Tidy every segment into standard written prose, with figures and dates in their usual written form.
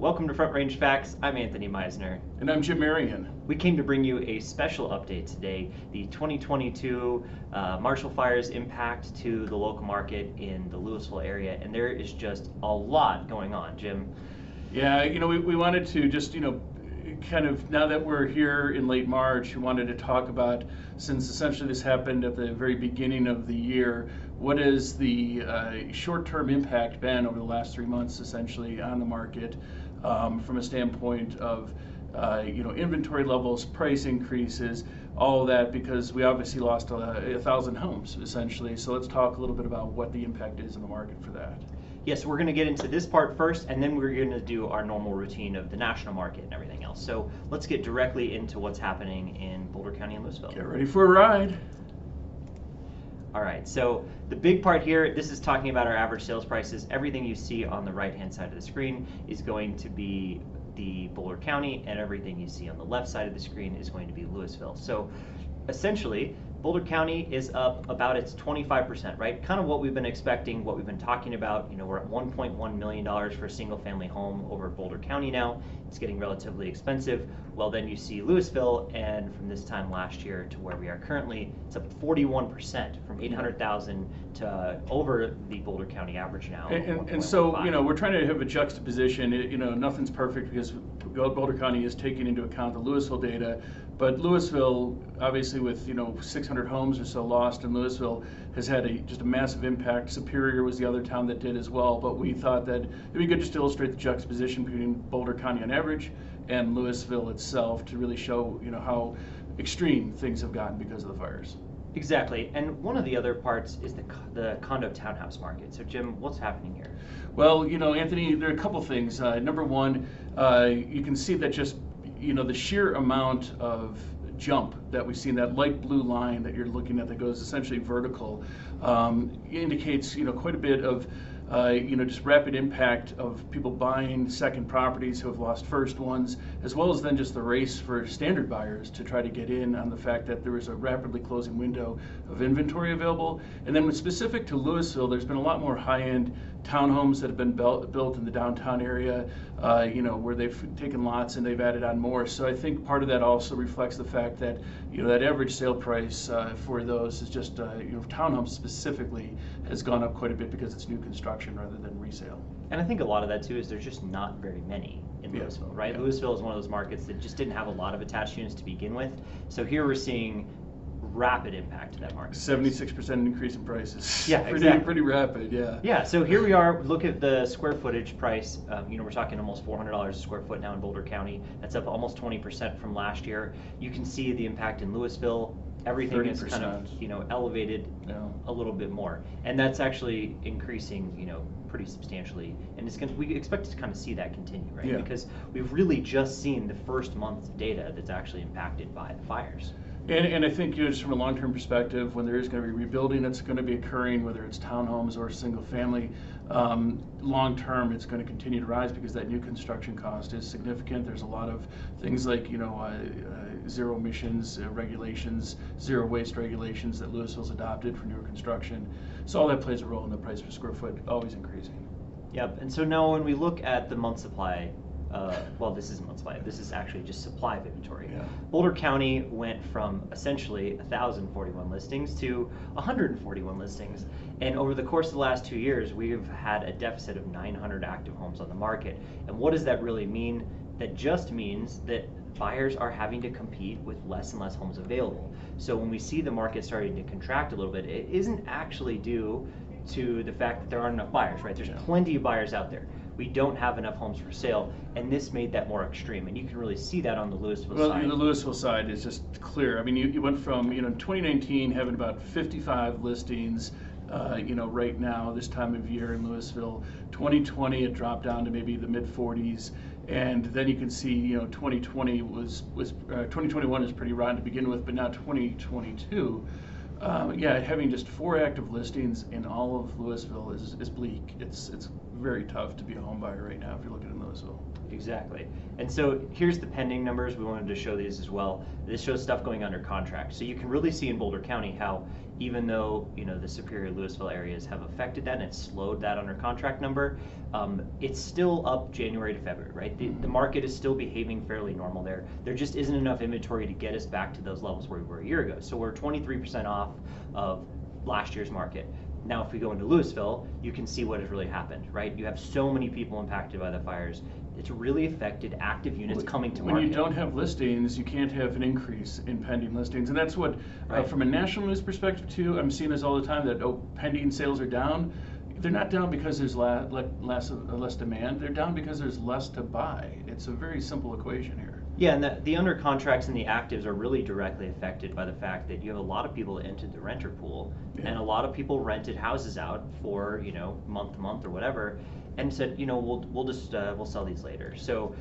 Welcome to Front Range Facts. I'm Anthony Meisner. And I'm Jim Merrion. We came to bring you a special update today, the 2022 Marshall Fire's impact to the local market in the Louisville area, and there is just a lot going on, Jim. Yeah, we wanted to just, kind of, now that we're here in late March, we wanted to talk about, since essentially this happened at the very beginning of the year, what is the short-term impact been over the last 3 months essentially on the market from a standpoint of inventory levels, price increases, all of that, because we obviously lost 1,000 homes essentially. So let's talk a little bit about what the impact is in the market for that. Yes, we're going to get into this part first, and then we're going to do our normal routine of the national market and everything else. So let's get directly into what's happening in Boulder County and Louisville. Get ready for a ride. All right, so the big part here, this is talking about our average sales prices. Everything you see on the right-hand side of the screen is going to be the Boulder County, and everything you see on the left side of the screen is going to be Louisville. So essentially, Boulder County is up about its 25%, right? Kind of what we've been expecting, what we've been talking about. We're at $1.1 million for a single family home over Boulder County now. It's getting relatively expensive. Well, then you see Louisville, and from this time last year to where we are currently, it's up 41% from 800,000 to over the Boulder County average now. And so, we're trying to have a juxtaposition. Nothing's perfect because Boulder County is taking into account the Louisville data. But Louisville, obviously with 600 homes or so lost in Louisville, has had just a massive impact. Superior was the other town that did as well. But we thought that it'd be good just to illustrate the juxtaposition between Boulder County on average and Louisville itself to really show how extreme things have gotten because of the fires. Exactly, and one of the other parts is the condo townhouse market. So Jim, what's happening here? Well, Anthony, there are a couple things. Number one, you can see that just the sheer amount of jump that we see in that light blue line that you're looking at that goes essentially vertical indicates quite a bit of just rapid impact of people buying second properties who have lost first ones, as well as then just the race for standard buyers to try to get in on the fact that there is a rapidly closing window of inventory available. And then specific to Louisville, there's been a lot more high-end townhomes that have been built in the downtown area, where they've taken lots and they've added on more. So I think part of that also reflects the fact that that average sale price for those is just townhomes specifically has gone up quite a bit because it's new construction rather than resale. And I think a lot of that too is there's just not very many in Louisville, right? Yeah. Louisville is one of those markets that just didn't have a lot of attached units to begin with. So here we're seeing rapid impact to that market. 76% increase in prices. Yeah, exactly. Pretty rapid, yeah. Yeah, so here we are, look at the square footage price. We're talking almost $400 a square foot now in Boulder County. That's up almost 20% from last year. You can see the impact in Louisville. Everything 30%. Is kind of elevated a little bit more. And that's actually increasing, pretty substantially. And we expect to kind of see that continue, right? Yeah. Because we've really just seen the first month's data that's actually impacted by the fires. And I think just from a long-term perspective, when there is going to be rebuilding that's going to be occurring, whether it's townhomes or single family, long-term it's going to continue to rise because that new construction cost is significant. There's a lot of things like zero emissions regulations, zero waste regulations that Louisville's adopted for newer construction. So all that plays a role in the price per square foot always increasing. Yep, and so now when we look at the month supply, well, this isn't month supply, this is actually just supply of inventory. Yeah. Boulder County went from essentially 1,041 listings to 141 listings. And over the course of the last 2 years, we've had a deficit of 900 active homes on the market. And what does that really mean? That just means that buyers are having to compete with less and less homes available. So when we see the market starting to contract a little bit, it isn't actually due to the fact that there aren't enough buyers, right? There's plenty of buyers out there. We don't have enough homes for sale, and this made that more extreme, and you can really see that on the Louisville side. Well, the Louisville side is just clear. I mean, you went from 2019 having about 55 listings, right now this time of year in Louisville. 2020 it dropped down to maybe the mid 40s, and then you can see 2020 was 2021 is pretty rotten to begin with, but now 2022. Having just 4 active listings in all of Louisville is bleak. It's very tough to be a home buyer right now if you're looking in Louisville. Louisville. Exactly. And so here's the pending numbers. We wanted to show these as well. This shows stuff going under contract. So you can really see in Boulder County how even though the Superior Louisville areas have affected that and it's slowed that under contract number, it's still up January to February, right? The market is still behaving fairly normal there. There just isn't enough inventory to get us back to those levels where we were a year ago. So we're 23% off of last year's market. Now, if we go into Louisville, you can see what has really happened, right? You have so many people impacted by the fires. It's really affected active units coming to market. When you don't have listings, you can't have an increase in pending listings. And that's what, from a national news perspective too, I'm seeing this all the time that, pending sales are down. They're not down because there's less demand. They're down because there's less to buy. It's a very simple equation here. Yeah, and the under contracts and the actives are really directly affected by the fact that you have a lot of people that entered the renter pool, and a lot of people rented houses out for month to month or whatever, and said we'll sell these later. So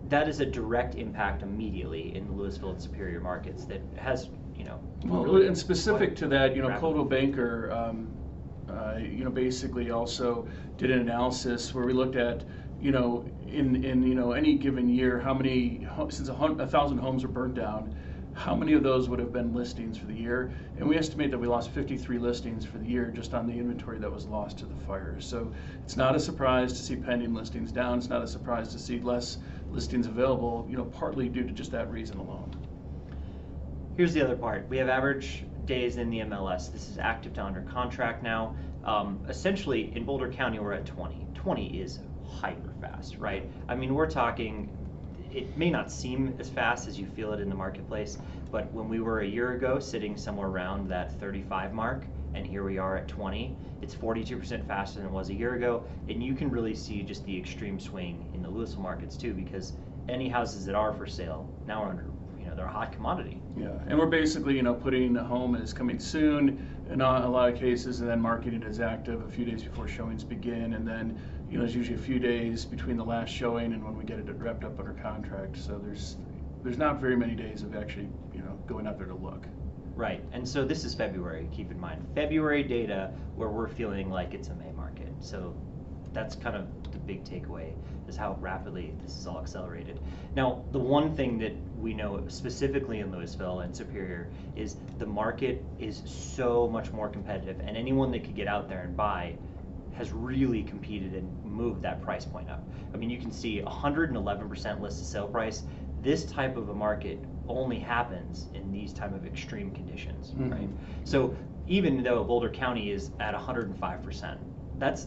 that is a direct impact immediately in the Louisville and Superior markets that has really, and specific to that, Coldwell Banker, basically also did an analysis where we looked at in any given year, how many, since 1,000 homes were burnt down, how many of those would have been listings for the year? And we estimate that we lost 53 listings for the year just on the inventory that was lost to the fires. So it's not a surprise to see pending listings down. It's not a surprise to see less listings available, partly due to just that reason alone. Here's the other part. We have average days in the MLS. This is active to under contract now. Essentially, in Boulder County, we're at 20. 20 is hyper fast, right? I mean, we're talking, it may not seem as fast as you feel it in the marketplace, but when we were a year ago sitting somewhere around that 35 mark, and here we are at 20, it's 42% faster than it was a year ago, and you can really see just the extreme swing in the Louisville markets too, because any houses that are for sale now are under, they're a hot commodity. Yeah, and we're basically, putting the home as coming soon in a lot of cases, and then marketing it as active a few days before showings begin, and then there's usually a few days between the last showing and when we get it wrapped up under contract. So there's not very many days of actually going out there to look. Right, and so this is February. Keep in mind February data where we're feeling like it's a May market. So that's kind of the big takeaway, is how rapidly this is all accelerated. Now, the one thing that we know specifically in Louisville and Superior is the market is so much more competitive, and anyone that could get out there and buy has really competed and moved that price point up. I mean, you can see 111% list to sale price. This type of a market only happens in these type of extreme conditions, right? So even though Boulder County is at 105%, that's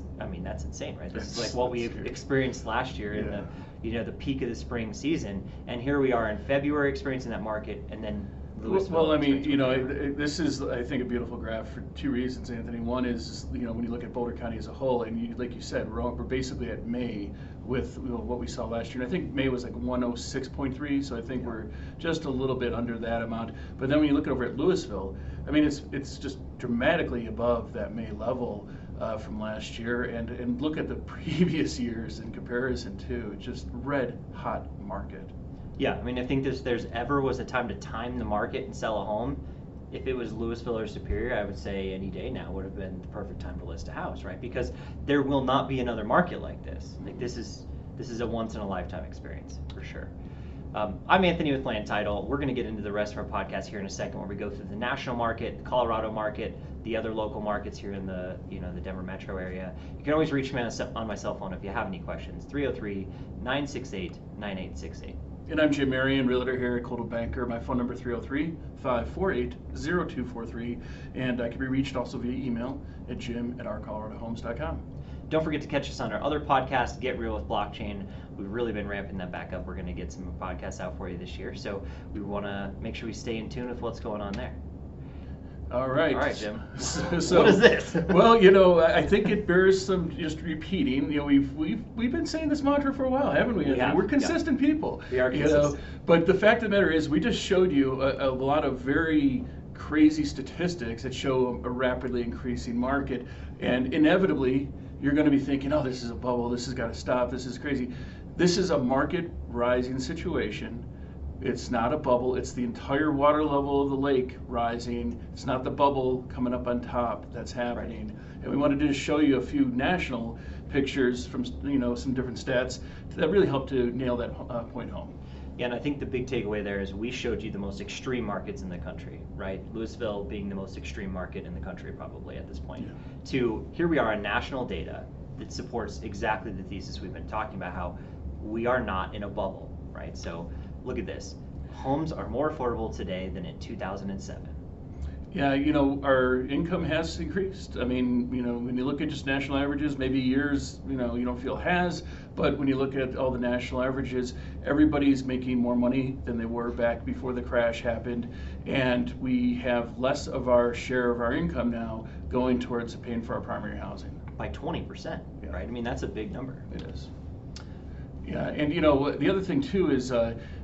insane, right? This is like what we experienced last year in the peak of the spring season, and here we are in February experiencing that market, and then Louisville. Well, this is, I think, a beautiful graph for two reasons, Anthony. One is, when you look at Boulder County as a whole, and like you said, we're basically at May with what we saw last year. And I think May was like 106.3, so I think we're just a little bit under that amount. But then when you look over at Louisville, I mean, it's just dramatically above that May level from last year, and look at the previous years in comparison too. It's just red hot market. Yeah, I mean, I think there's ever was a time to time the market and sell a home, if it was Louisville or Superior, I would say any day now would have been the perfect time to list a house, right? Because there will not be another market like this. Like this is a once in a lifetime experience for sure. I'm Anthony with Land Title. We're going to get into the rest of our podcast here in a second, where we go through the national market, the Colorado market, the other local markets here in the the Denver metro area. You can always reach me on my cell phone if you have any questions. 303-968-9868. And I'm Jim Merrion, Realtor here at Coldwell Banker. My phone number 303-548-0243, and I can be reached also via email at jim@ourcoloradohomes.com. Don't forget to catch us on our other podcast, Get Real with Blockchain. We've really been ramping that back up. We're going to get some podcasts out for you this year, so we want to make sure we stay in tune with what's going on there. All right, Jim. So, what is this? Well, I think it bears some just repeating. We've been saying this mantra for a while, haven't we? We're consistent people. We are consistent. But the fact of the matter is, we just showed you a lot of very crazy statistics that show a rapidly increasing market, and inevitably you're going to be thinking, oh, this is a bubble. This has got to stop. This is crazy. This is a market rising situation. It's not a bubble. It's the entire water level of the lake rising. It's not the bubble coming up on top that's happening. Right. And we wanted to just show you a few national pictures from some different stats that really help to nail that point home. Yeah, and I think the big takeaway there is we showed you the most extreme markets in the country, right? Louisville being the most extreme market in the country probably at this point. Yeah. To here we are on national data that supports exactly the thesis we've been talking about, how we are not in a bubble, right? So look at this. Homes are more affordable today than in 2007. Yeah, our income has increased. I mean, when you look at just national averages, maybe years, you don't feel has, but when you look at all the national averages, everybody's making more money than they were back before the crash happened, and we have less of our share of our income now going towards paying for our primary housing. By 20%, yeah. Right? I mean, that's a big number. It is. Yeah, and the other thing too is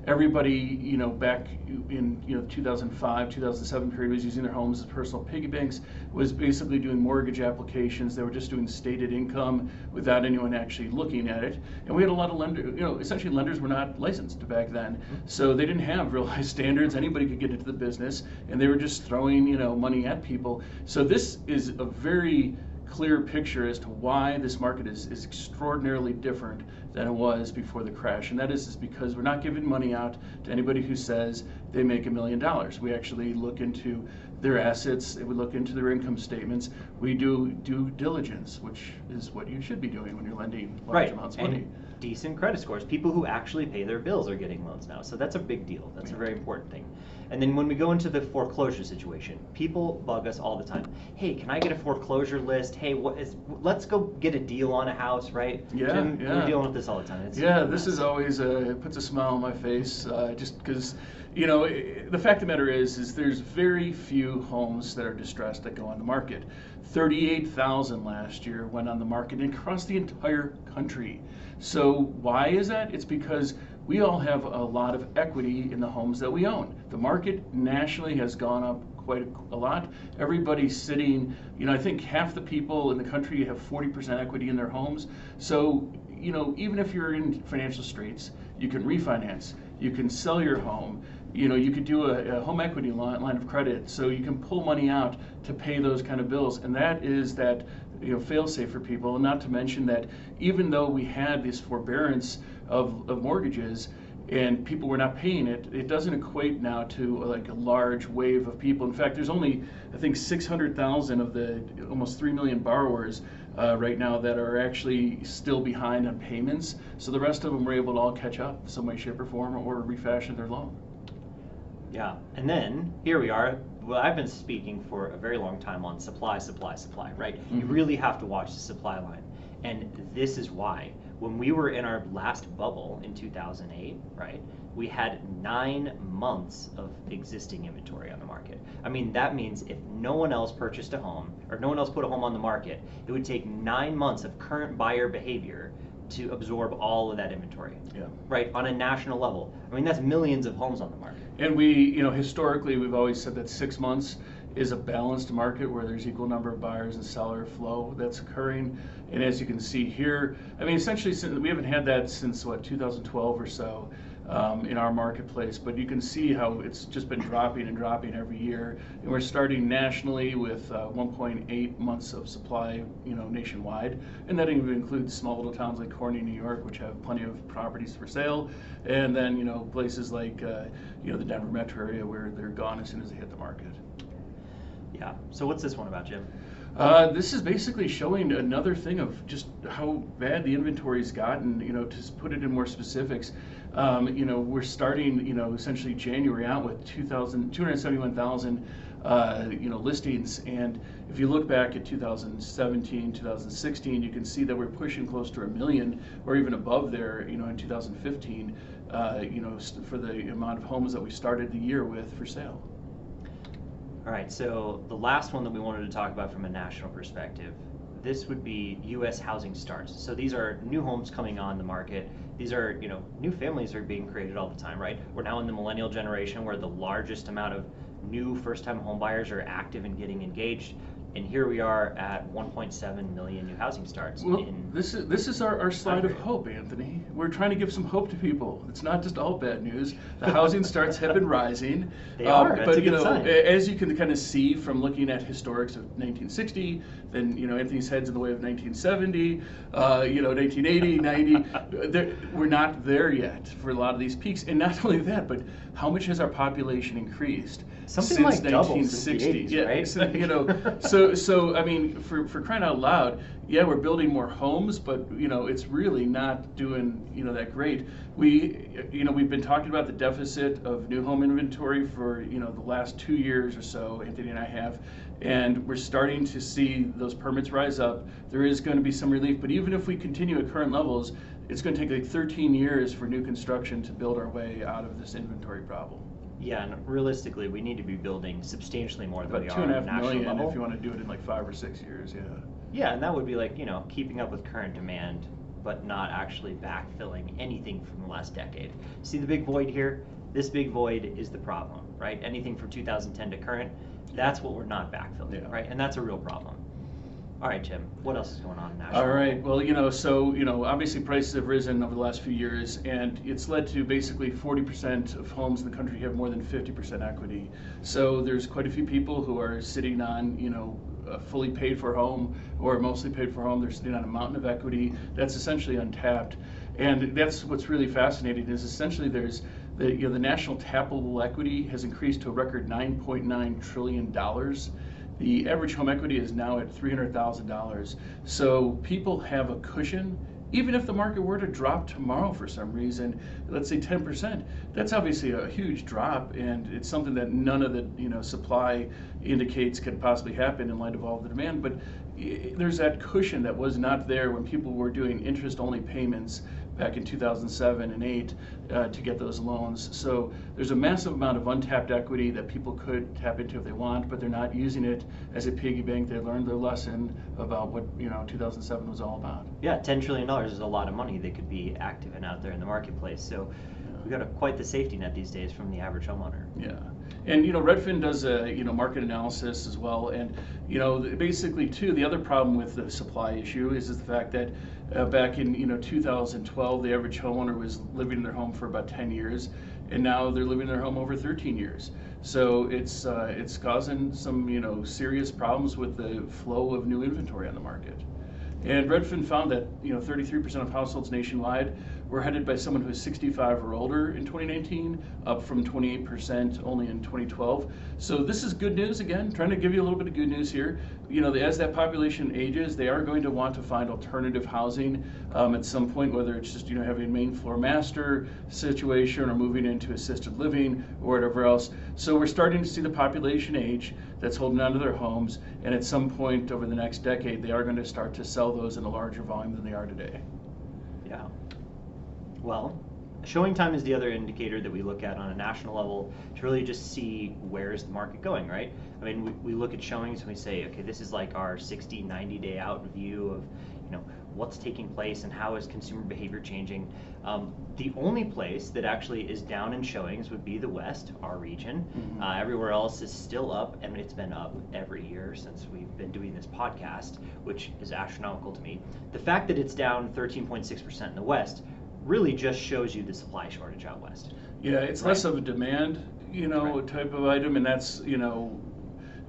everybody back in 2005, 2007 period was using their homes as personal piggy banks, was basically doing mortgage applications. They were just doing stated income without anyone actually looking at it. And we had a lot of lenders, essentially lenders were not licensed back then, so they didn't have real high standards. Anybody could get into the business, and they were just throwing money at people. So this is a very clear picture as to why this market is extraordinarily different than it was before the crash, and that is because we're not giving money out to anybody who says they make $1 million. We actually look into their assets, we look into their income statements, we do due diligence, which is what you should be doing when you're lending large amounts of money. And decent credit scores. People who actually pay their bills are getting loans now, so that's a big deal. That's a very important thing. And then when we go into the foreclosure situation, people bug us all the time. Hey, can I get a foreclosure list? Hey, let's go get a deal on a house, right? Yeah, Jim, yeah. We're dealing with this all the time. This is always it puts a smile on my face, just because the fact of the matter is there's very few homes that are distressed that go on the market. 38,000 last year went on the market across the entire country. So why is that? It's because we all have a lot of equity in the homes that we own. The market nationally has gone up quite a lot. Everybody's sitting, I think half the people in the country have 40% equity in their homes. So, even if you're in financial straits, you can refinance, you can sell your home, you could do a home equity line of credit, so you can pull money out to pay those kind of bills. And that is that fail-safe for people. And not to mention that even though we had this forbearance of mortgages and people were not paying it, it doesn't equate now to like a large wave of people. In fact, there's only, I think, 600,000 of the almost 3 million borrowers right now that are actually still behind on payments. So the rest of them were able to all catch up some way, shape, or form, or refashion their loan. Yeah, and then here we are. Well, I've been speaking for a very long time on supply, right? Mm-hmm. You really have to watch the supply line. And this is why. When we were in our last bubble in 2008, right, we had 9 months of existing inventory on the market. I mean, that means if no one else purchased a home, or no one else put a home on the market, it would take 9 months of current buyer behavior to absorb all of that inventory, right, on a national level. I mean, that's millions of homes on the market. And we, historically, we've always said that 6 months is a balanced market where there's equal number of buyers and seller flow that's occurring. And as you can see here, I mean, essentially, we haven't had that since, 2012 or so in our marketplace, but you can see how it's just been dropping and dropping every year. And we're starting nationally with 1.8 months of supply, nationwide. And that even includes small little towns like Corning, New York, which have plenty of properties for sale. And then, places like, the Denver metro area where they're gone as soon as they hit the market. Yeah. So what's this one about, Jim? This is basically showing another thing of just how bad the inventory's gotten. To put it in more specifics, we're starting, essentially January out with 271,000, listings. And if you look back at 2017, 2016, you can see that we're pushing close to 1 million, or even above there, in 2015, for the amount of homes that we started the year with for sale. All right, so the last one that we wanted to talk about from a national perspective, this would be U.S. housing starts. So these are new homes coming on the market. These are, new families are being created all the time, right? We're now in the millennial generation where the largest amount of new first-time home buyers are active and getting engaged. And here we are at 1.7 million new housing starts. Well, this is our slide of hope, Anthony. We're trying to give some hope to people. It's not just all bad news. The housing starts have been rising. They are. That's but a good sign. as you can kind of see from looking at historics of 1960, then Anthony's head's in the way of 1970, 1980, 90. We're not there yet for a lot of these peaks. And not only that, but how much has our population increased? Something since like double 1960. since the 80s, right? So I mean, for crying out loud, yeah, we're building more homes, but it's really not doing that great. We've been talking about the deficit of new home inventory for the last 2 years or so. Anthony and I have, and we're starting to see those permits rise up. There is going to be some relief, but even if we continue at current levels, it's going to take like 13 years for new construction to build our way out of this inventory problem. Yeah, and realistically, we need to be building substantially more than we About are on a 2.5 national million level. if you want to do it in like 5 or 6 years. Yeah. Yeah, and that would be like, keeping up with current demand, but not actually backfilling anything from the last decade. See the big void here? This big void is the problem, right? Anything from 2010 to current, that's what we're not backfilling, Yeah. right? And that's a real problem. All right, Jim, what else is going on nationally? All right. Well, obviously prices have risen over the last few years, and it's led to basically 40% of homes in the country have more than 50% equity. So there's quite a few people who are sitting on, a fully paid for home or mostly paid for home. They're sitting on a mountain of equity that's essentially untapped. And that's what's really fascinating is essentially there's the national tappable equity has increased to a record $9.9 trillion. The average home equity is now at $300,000. So people have a cushion. Even if the market were to drop tomorrow for some reason, let's say 10%, that's obviously a huge drop, and it's something that none of the supply indicates could possibly happen in light of all the demand. But there's that cushion that was not there when people were doing interest-only payments back in 2007 and 8 to get those loans. So there's a massive amount of untapped equity that people could tap into if they want, but they're not using it as a piggy bank. They learned their lesson about what 2007 was all about. Yeah, $10 trillion is a lot of money they could be active and out there in the marketplace. So we've got quite the safety net these days from the average homeowner. Yeah, and Redfin does a market analysis as well, and basically too, the other problem with the supply issue is the fact that back in 2012, the average homeowner was living in their home for about 10 years, and now they're living in their home over 13 years. So it's causing some serious problems with the flow of new inventory on the market. And Redfin found that 33% of households nationwide were headed by someone who is 65 or older in 2019, up from 28% only in 2012. So this is good news again, trying to give you a little bit of good news here. As that population ages, they are going to want to find alternative housing at some point, whether it's just having a main floor master situation or moving into assisted living or whatever else. So we're starting to see the population age that's holding on to their homes, and at some point over the next decade, they are going to start to sell those in a larger volume than they are today. Yeah. Well, showing time is the other indicator that we look at on a national level to really just see where's the market going, right? I mean, we look at showings and we say, okay, this is like our 60, 90 day out view of what's taking place and how is consumer behavior changing. The only place that actually is down in showings would be the West, our region. Mm-hmm. Everywhere else is still up, and it's been up every year since we've been doing this podcast, which is astronomical to me. The fact that it's down 13.6% in the West really just shows you the supply shortage out West. Yeah, it's less of a demand, Right. type of item, and that's,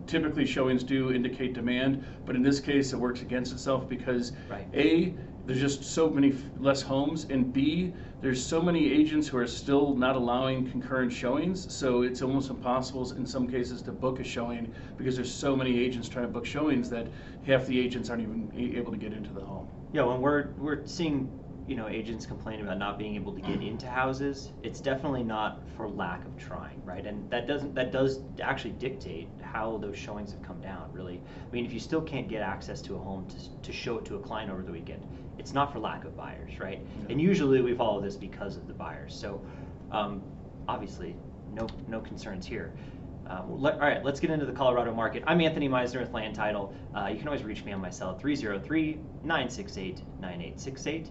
typically showings do indicate demand, but in this case it works against itself because Right. A, there's just so many less homes, and B, there's so many agents who are still not allowing concurrent showings, so it's almost impossible in some cases to book a showing because there's so many agents trying to book showings that half the agents aren't even able to get into the home. Yeah, when we're seeing agents complain about not being able to get into houses, it's definitely not for lack of trying, right? And that does actually dictate how those showings have come down, really. I mean, if you still can't get access to a home to show it to a client over the weekend, it's not for lack of buyers, right? Yeah. And usually we follow this because of the buyers. So obviously, no concerns here. All right, let's get into the Colorado market. I'm Anthony Meisner with Land Title. You can always reach me on my cell, 303-968-9868.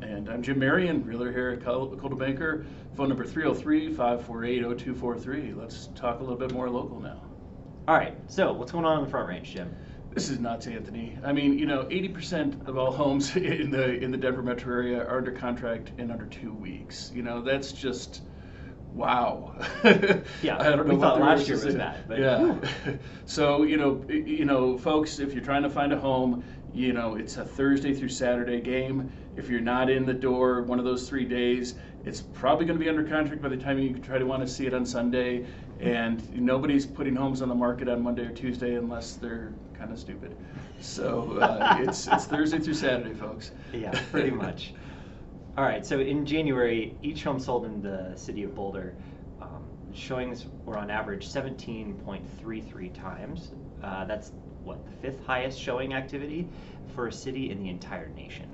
And I'm Jim Merrion, realtor here at Coldwell Banker. Phone number 303-548-0243. Let's talk a little bit more local now. All right, so what's going on in the Front Range, Jim? This is nuts, Anthony. I mean, 80% of all homes in the Denver metro area are under contract in under 2 weeks. That's just wow. Yeah, I don't know we what thought the last words year to was say. bad, but Yeah. whew. So, folks, if you're trying to find a home, it's a Thursday through Saturday game. If you're not in the door one of those 3 days, it's probably going to be under contract by the time you try to want to see it on Sunday. And nobody's putting homes on the market on Monday or Tuesday unless they're kind of stupid. So it's Thursday through Saturday, folks. Yeah, pretty much. All right, so in January, each home sold in the city of Boulder, showings were on average 17.33 times. That's what, the fifth highest showing activity for a city in the entire nation,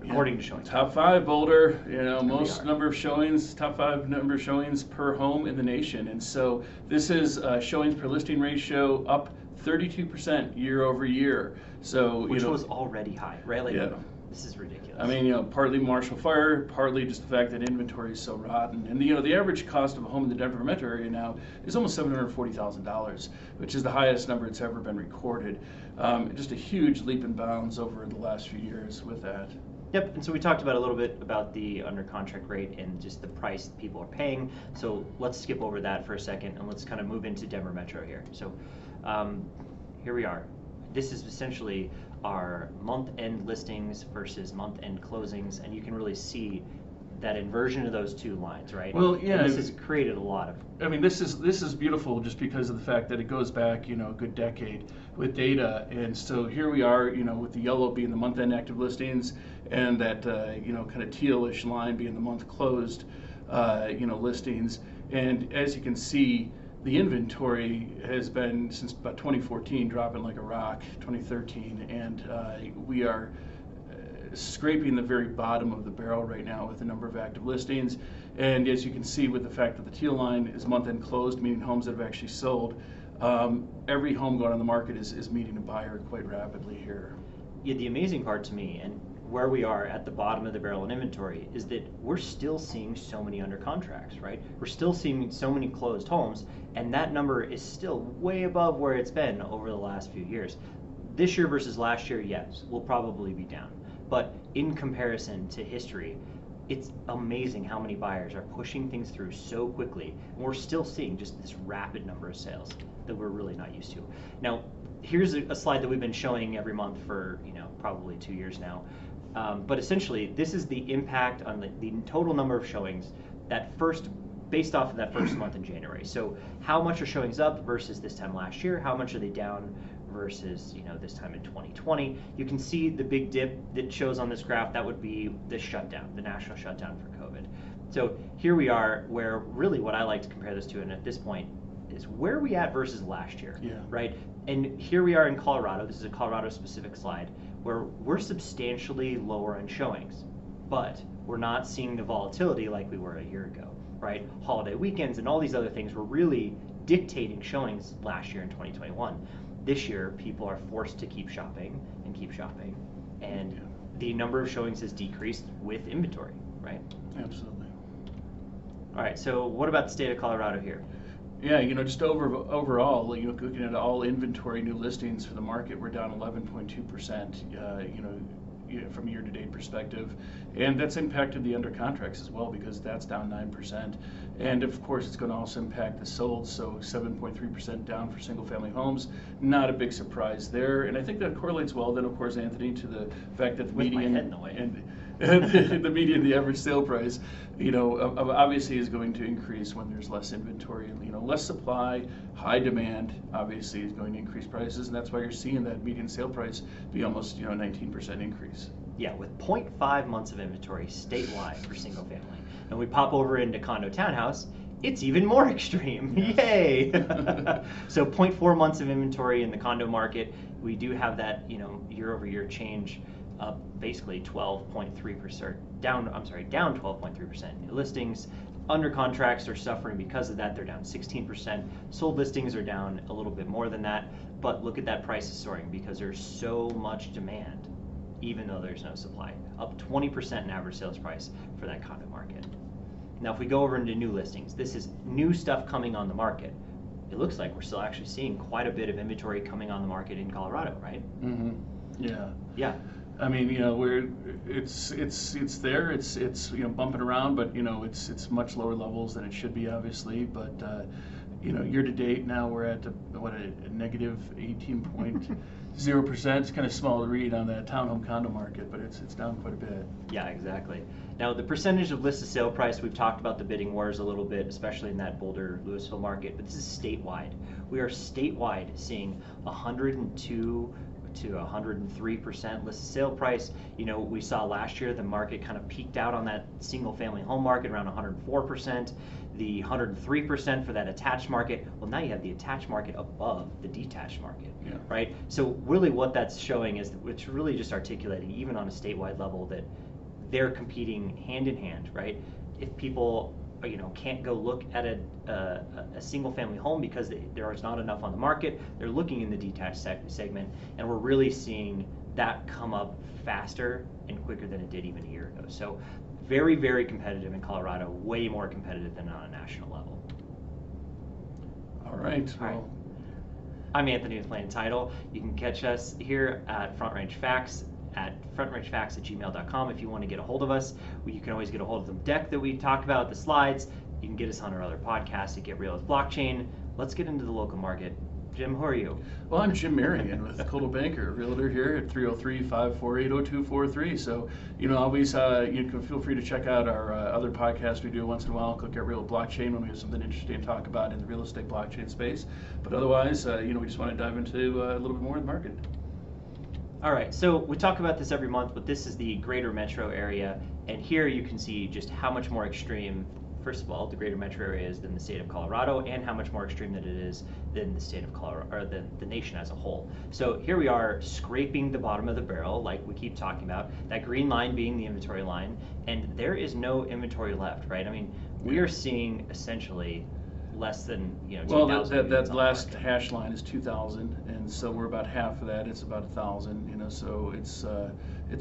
according to showings. Top 5 Boulder, most number of showings, top 5 number of showings per home in the nation. And so this is showings per listing ratio up 32% year over year. So which was already high, right? Like, yeah. This is ridiculous. I mean, partly Marshall Fire, partly just the fact that inventory is so rotten. And the average cost of a home in the Denver metro area now is almost $740,000, which is the highest number it's ever been recorded. Just a huge leap in bounds over the last few years with that. Yep, and so we talked about a little bit about the under contract rate and just the price people are paying. So let's skip over that for a second and let's kind of move into Denver Metro here. So here we are. This is essentially our month-end listings versus month-end closings, and you can really see that inversion of those two lines, right? Well, yeah. And this has created a lot of. I mean, this is beautiful just because of the fact that it goes back, a good decade with data, and so here we are, with the yellow being the month-end active listings, and that kind of tealish line being the month closed, listings, and as you can see, the inventory has been since about 2014 dropping like a rock, 2013, and we are scraping the very bottom of the barrel right now with the number of active listings. And as you can see with the fact that the teal line is month-end closed, meaning homes that have actually sold, every home going on the market is meeting a buyer quite rapidly here. Yeah, the amazing part to me, and where we are at the bottom of the barrel in inventory, is that we're still seeing so many under contracts, right? We're still seeing so many closed homes, and that number is still way above where it's been over the last few years. This year versus last year, yes, we'll probably be down. But in comparison to history, it's amazing how many buyers are pushing things through so quickly, and we're still seeing just this rapid number of sales that we're really not used to. Now, here's a slide that we've been showing every month for probably 2 years now. But essentially, this is the impact on the total number of showings based off of that first month in January. So how much are showings up versus this time last year? How much are they down versus this time in 2020? You can see the big dip that shows on this graph. That would be the shutdown, the national shutdown for COVID. So here we are, where really what I like to compare this to, and at this point, is where are we at versus last year, right? And here we are in Colorado. This is a Colorado-specific slide, where we're substantially lower in showings, but we're not seeing the volatility like we were a year ago, right? Holiday weekends and all these other things were really dictating showings last year in 2021. This year, people are forced to keep shopping, and the number of showings has decreased with inventory, right? Absolutely. All right, so what about the state of Colorado here? Yeah, just overall, looking at all inventory new listings for the market, we're down 11.2%, from a year-to-date perspective, and that's impacted the under contracts as well because that's down 9%, and of course it's going to also impact the sold, so 7.3% down for single-family homes. Not a big surprise there, and I think that correlates well then, of course, Anthony, to the fact that the median and the median, the average sale price, obviously is going to increase when there's less inventory. Less supply, high demand, obviously is going to increase prices, and that's why you're seeing that median sale price be almost 19% increase. Yeah, with 0.5 months of inventory statewide for single family. And we pop over into condo townhouse, it's even more extreme. Yes. Yay! So 0.4 months of inventory in the condo market. We do have that year over year change up basically 12.3%, down 12.3% new listings. Under contracts are suffering because of that. They're down 16%. Sold listings are down a little bit more than that. But look at that price is soaring because there's so much demand, even though there's no supply. Up 20% in average sales price for that condo market. Now, if we go over into new listings, this is new stuff coming on the market. it looks like we're still actually seeing quite a bit of inventory coming on the market in Colorado, right? Mm-hmm. Yeah. Yeah. I mean, it's there, it's bumping around, but it's much lower levels than it should be, obviously. But year to date now we're at a negative 18.0%. It's kind of small to read on that townhome condo market, but it's down quite a bit. Yeah, exactly. Now the percentage of listed sale price, we've talked about the bidding wars a little bit, especially in that Boulder, Louisville market, but this is statewide. We are statewide seeing 102 to 103% listed sale price. We saw last year the market kind of peaked out on that single family home market around 104%, the 103% for that attached market. Well, now you have the attached market above the detached market, right? So really what that's showing is it's really just articulating, even on a statewide level, that they're competing hand in hand, right? If people can't go look at a single family home because there is not enough on the market, they're looking in the detached segment, and we're really seeing that come up faster and quicker than it did even a year ago. So very, very competitive in Colorado, way more competitive than on a national level. All right. Well, I'm Anthony with Land Title. You can catch us here at Front Range Facts at frontrangefacts@gmail.com. If you want to get a hold of us, you can always get a hold of the deck that we talked about, the slides. You can get us on our other podcasts at Get Real with Blockchain. Let's get into the local market. Jim, who are you? Well, I'm Jim Merrion with Coldwell Banker, Realtor here at 303-548-0243. So, always you can feel free to check out our other podcasts we do once in a while. Click Get Real with Blockchain when we have something interesting to talk about in the real estate blockchain space. But otherwise, we just want to dive into a little bit more of the market. All right, so we talk about this every month, but this is the greater metro area, and here you can see just how much more extreme, first of all, the greater metro area is than the state of Colorado, and how much more extreme that it is than the state of Colorado, or the nation as a whole. So here we are scraping the bottom of the barrel, like we keep talking about, that green line being the inventory line, and there is no inventory left, right? I mean, we are seeing essentially less than 2,000. Well, that last hash line is 2,000, and so we're about half of that. It's about 1,000. So it's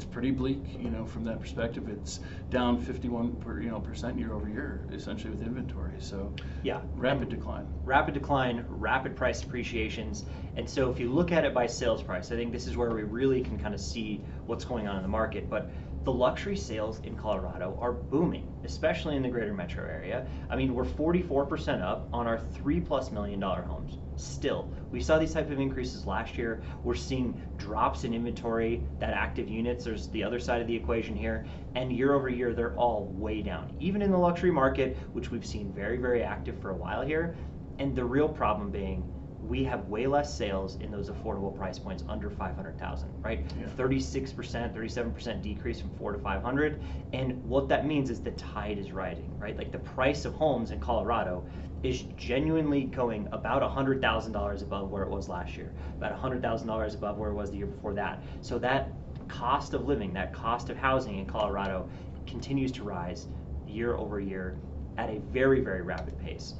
pretty bleak. From that perspective, it's down 51% year over year, essentially with inventory. So yeah, rapid decline, rapid price appreciations. And so if you look at it by sales price, I think this is where we really can kind of see what's going on in the market. But the luxury sales in Colorado are booming, especially in the greater metro area. I mean, we're 44% up on our $3+ million homes. Still, we saw these type of increases last year. We're seeing drops in inventory, that active units, there's the other side of the equation here, and year over year, they're all way down. Even in the luxury market, which we've seen very, very active for a while here, and the real problem being, we have way less sales in those affordable price points under 500,000, right? Yeah. 36%, 37% decrease from 4 to 500. And what that means is the tide is rising, right? Like the price of homes in Colorado is genuinely going about $100,000 above where it was last year, about $100,000 above where it was the year before that. So that cost of living, that cost of housing in Colorado continues to rise year over year at a very, very rapid pace.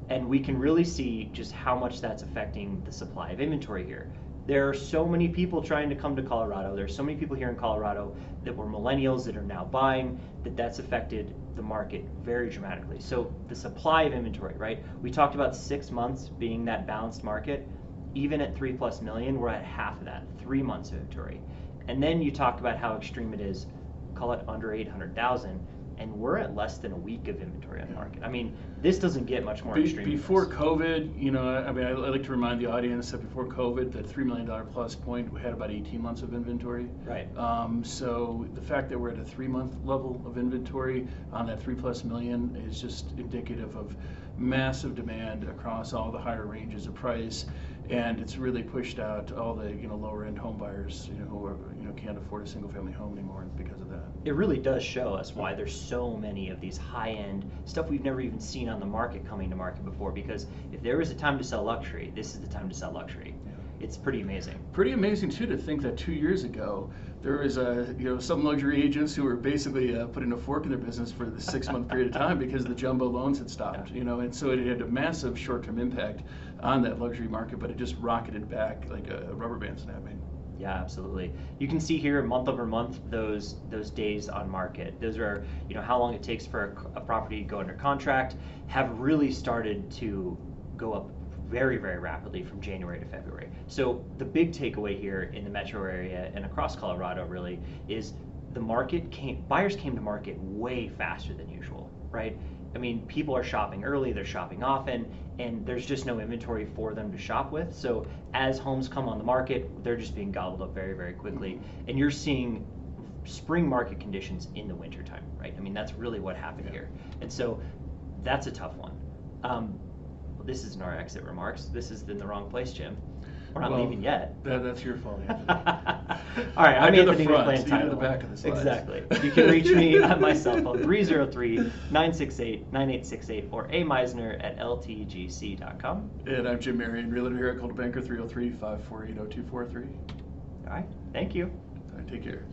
And we can really see just how much that's affecting the supply of inventory here. There are so many people trying to come to Colorado. There's so many people here in Colorado that were millennials that are now buying, that's affected the market very dramatically. So the supply of inventory, right? We talked about 6 months being that balanced market. Even at 3+ million, we're at half of that, 3 months of inventory. And then you talk about how extreme it is, call it under 800,000. And we're at less than a week of inventory on the market. I mean, this doesn't get much more extreme. Before COVID, I like to remind the audience that before COVID, that $3 million plus point, we had about 18 months of inventory. Right. So the fact that we're at a 3-month level of inventory on that 3+ million is just indicative of massive demand across all the higher ranges of price. And it's really pushed out all the lower end home buyers who are can't afford a single family home anymore because of that. It really does show us why there's so many of these high end stuff we've never even seen on the market coming to market before. Because if there was a time to sell luxury, this is the time to sell luxury. Yeah. It's pretty amazing. Pretty amazing too to think that 2 years ago there was some luxury agents who were basically putting a fork in their business for the 6-month period of time because the jumbo loans had stopped. Yeah. And so it had a massive short-term impact on that luxury market, but it just rocketed back like a rubber band snapping. Yeah, absolutely. You can see here month over month those days on market. Those are how long it takes for a property to go under contract have really started to go up very, very rapidly from January to February. So the big takeaway here in the metro area and across Colorado really is buyers came to market way faster than usual, right? I mean, people are shopping early, they're shopping often, and there's just no inventory for them to shop with. So as homes come on the market, they're just being gobbled up very, very quickly. And you're seeing spring market conditions in the wintertime, right? I mean, that's really what happened here. And so that's a tough one. Well, this isn't our exit remarks. This is in the wrong place, Jim. We're not leaving yet. That's your fault, Anthony. All right, I'm I do the Anthony front, with so you Plan do the Title. back of the slides. Exactly. You can reach me on my cell phone, 303-968-9868, or ameisner@ltgc.com. And I'm Jim Merrion, Realtor here at Coldwell Banker, 303-548-0243. All right, thank you. All right, take care.